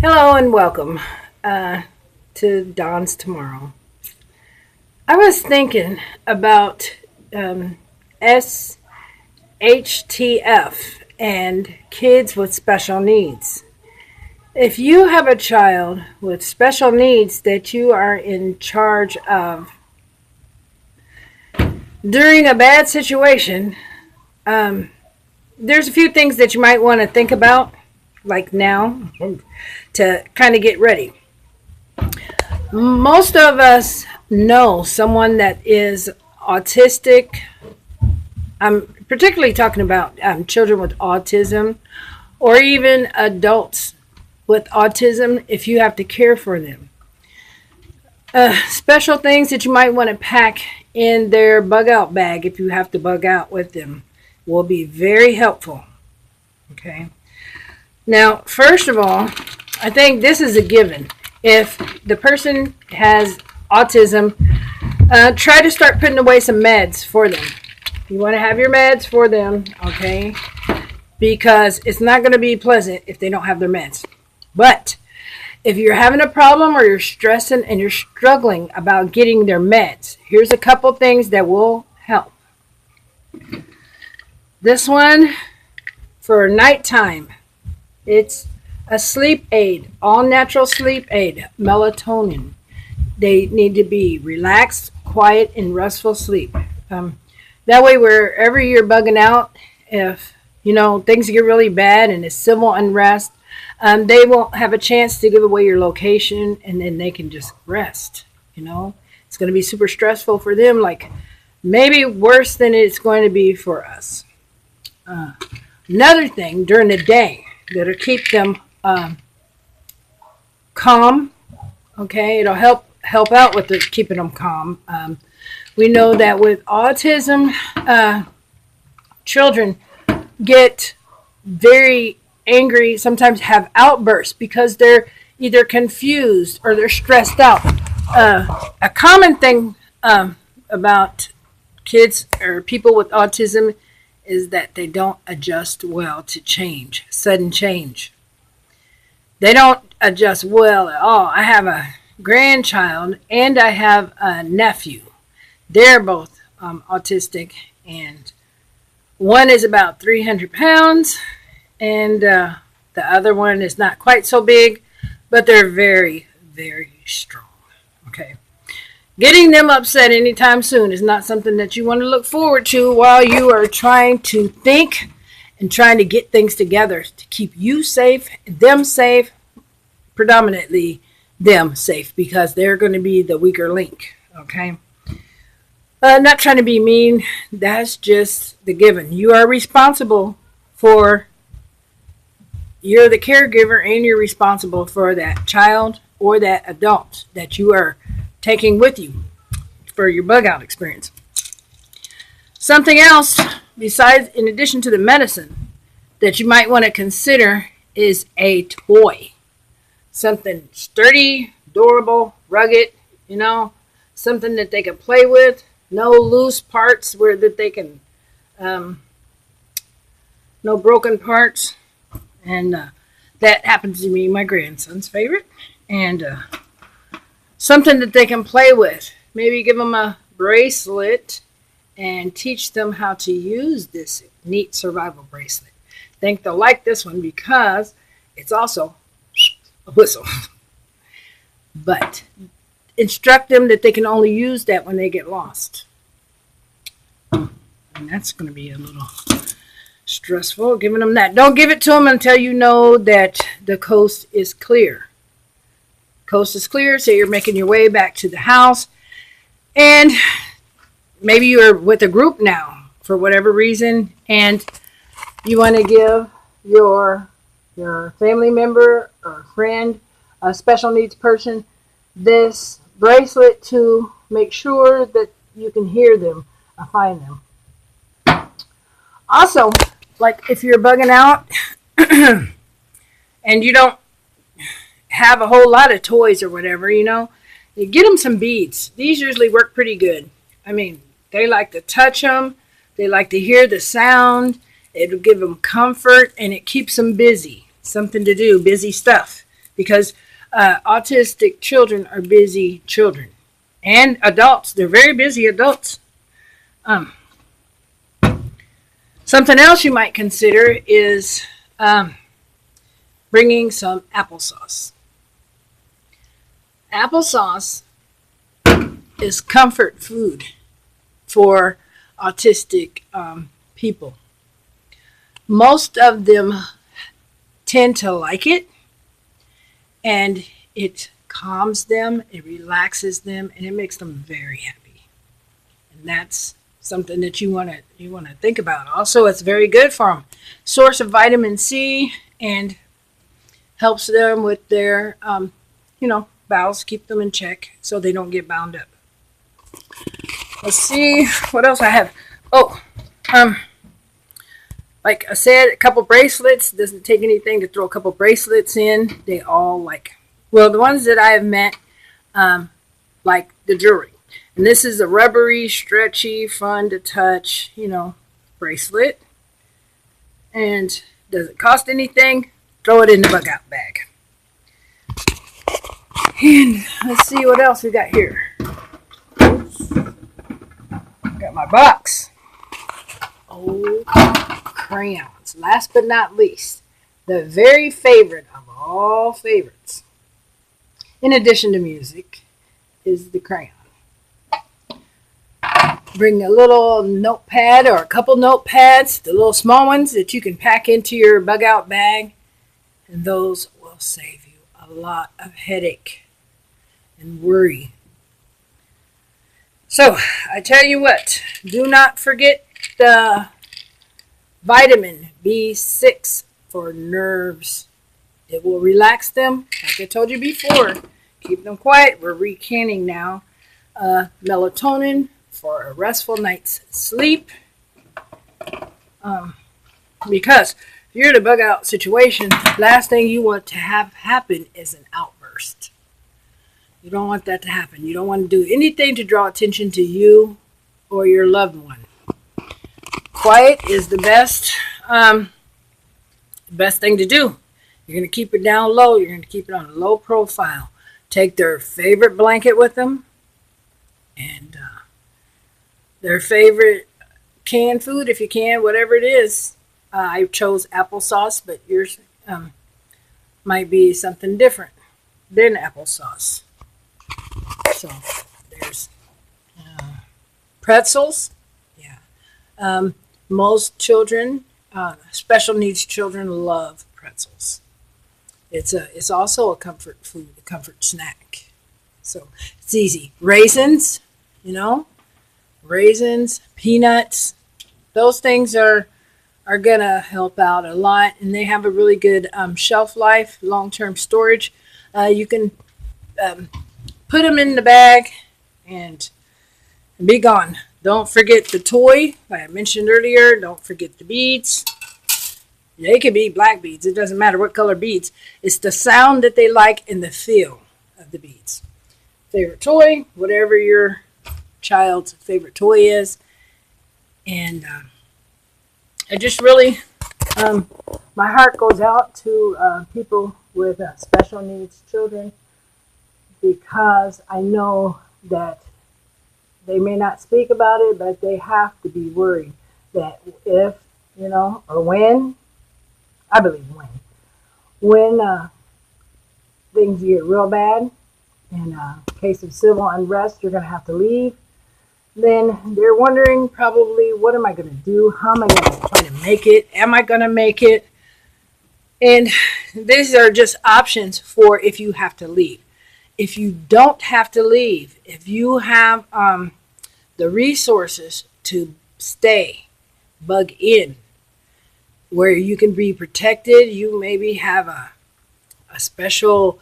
Hello and welcome to Dawn's Tomorrow. I was thinking about SHTF and kids with special needs. If you have a child with special needs that you are in charge of during a bad situation, there's a few things that you might want to think about, like now, to kind of get ready. Most of us know someone that is autistic. I'm particularly talking about children with autism or even adults with autism if you have to care for them. Special things that you might want to pack in their bug out bag if you have to bug out with them will be very helpful. Okay. Now, first of all, I think this is a given. If the person has autism, try to start putting away some meds for them. You want to have your meds for them, okay? Because it's not going to be pleasant if they don't have their meds. But if you're having a problem or you're stressing and you're struggling about getting their meds, here's a couple things that will help. This one for nighttime. It's a sleep aid, all natural sleep aid, melatonin. They need to be relaxed, quiet, and restful sleep. That way, wherever you're bugging out, if things get really bad and it's civil unrest, they won't have a chance to give away your location, and then they can just rest. It's going to be super stressful for them, like maybe worse than it's going to be for us. Another thing during the day that'll keep them calm. Okay, it'll help out with keeping them calm. We know that with autism, children get very angry, sometimes have outbursts because they're either confused or they're stressed out. A common thing about kids or people with autism is that they don't adjust well to change, sudden change. They don't adjust well at all. I have a grandchild and I have a nephew. They're both autistic, and one is about 300 pounds and the other one is not quite so big, but they're very, very strong. Okay. Getting them upset anytime soon is not something that you want to look forward to while you are trying to think and trying to get things together to keep you safe, them safe, predominantly them safe, because they're going to be the weaker link. Okay. Not trying to be mean. That's just the given. You are responsible you're the caregiver, and you're responsible for that child or that adult that you are taking with you for your bug out experience. Something else besides, in addition to the medicine, that you might want to consider is a toy. Something sturdy, durable, rugged, something that they can play with. No loose parts that they can, no broken parts. And that happens to be my grandson's favorite. And something that they can play with. Maybe give them a bracelet and teach them how to use this neat survival bracelet. I think they'll like this one because it's also a whistle. But instruct them that they can only use that when they get lost. And that's going to be a little stressful, giving them that. Don't give it to them until you know that the coast is clear. Coast is clear, so you're making your way back to the house, and maybe you're with a group now for whatever reason, and you want to give your family member or friend, a special needs person, this bracelet to make sure that you can hear them or find them. Also, like if you're bugging out and you don't have a whole lot of toys or whatever, you get them some beads. These usually work pretty good. I mean, they like to touch them. They like to hear the sound. It'll give them comfort, and it keeps them busy. Something to do, busy stuff. because autistic children are busy children and adults. They're very busy adults. Something else you might consider is bringing some applesauce. Applesauce is comfort food for autistic people. Most of them tend to like it, and it calms them, it relaxes them, and it makes them very happy. And that's something that you want to think about. Also, it's very good for them. Source of vitamin C, and helps them with their bowels, keep them in check so they don't get bound up. Let's see what else I have. Like I said, a couple bracelets. Doesn't take anything to throw a couple bracelets in. They all the ones that I have met, like the jewelry. And this is a rubbery, stretchy, fun to touch, bracelet. And doesn't cost anything. Throw it in the bug out bag. And let's see what else we got here. Got my box. Old crayons. Last but not least, the very favorite of all favorites, in addition to music, is the crayon. Bring a little notepad or a couple notepads, the little small ones that you can pack into your bug out bag, and those will save you a lot of headache and worry. So, I tell you what, do not forget the vitamin B6 for nerves. It will relax them. Like I told you before, keep them quiet. We're recanning now. Melatonin for a restful night's sleep. Because if you're in a bug out situation, last thing you want to have happen is an outburst. You don't want that to happen. You don't want to do anything to draw attention to you or your loved one. Quiet is the best thing to do. You're going to keep it down low. You're going to keep it on a low profile. Take their favorite blanket with them, and their favorite canned food, if you can, whatever it is. I chose applesauce, but yours might be something different than applesauce. So there's pretzels. Yeah. Most children, special needs children, love pretzels. It's also a comfort food, a comfort snack. So it's easy. Raisins, raisins, peanuts, those things are gonna help out a lot, and they have a really good shelf life, long-term storage. You can put them in the bag and be gone. Don't forget the toy, like I mentioned earlier. Don't forget the beads. They could be black beads. It doesn't matter what color beads. It's the sound that they like and the feel of the beads. Favorite toy, whatever your child's favorite toy is. And I just really, my heart goes out to people with special needs children, because I know that they may not speak about it, but they have to be worried that if, or when, I believe when things get real bad, in case of civil unrest, you're going to have to leave, then they're wondering probably, what am I going to do? How am I going to try to make it? Am I going to make it? And these are just options for if you have to leave. If you don't have to leave, if you have the resources to stay, bug in, where you can be protected, you maybe have a special,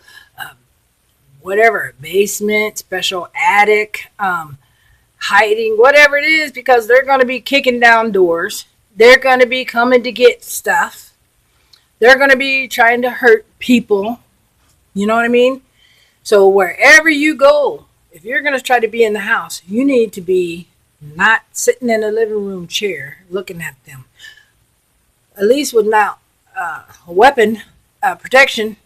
basement, special attic, hiding, whatever it is, because they're going to be kicking down doors. They're going to be coming to get stuff. They're going to be trying to hurt people. You know what I mean? So wherever you go, if you're going to try to be in the house, you need to be not sitting in a living room chair looking at them. At least without a weapon protection,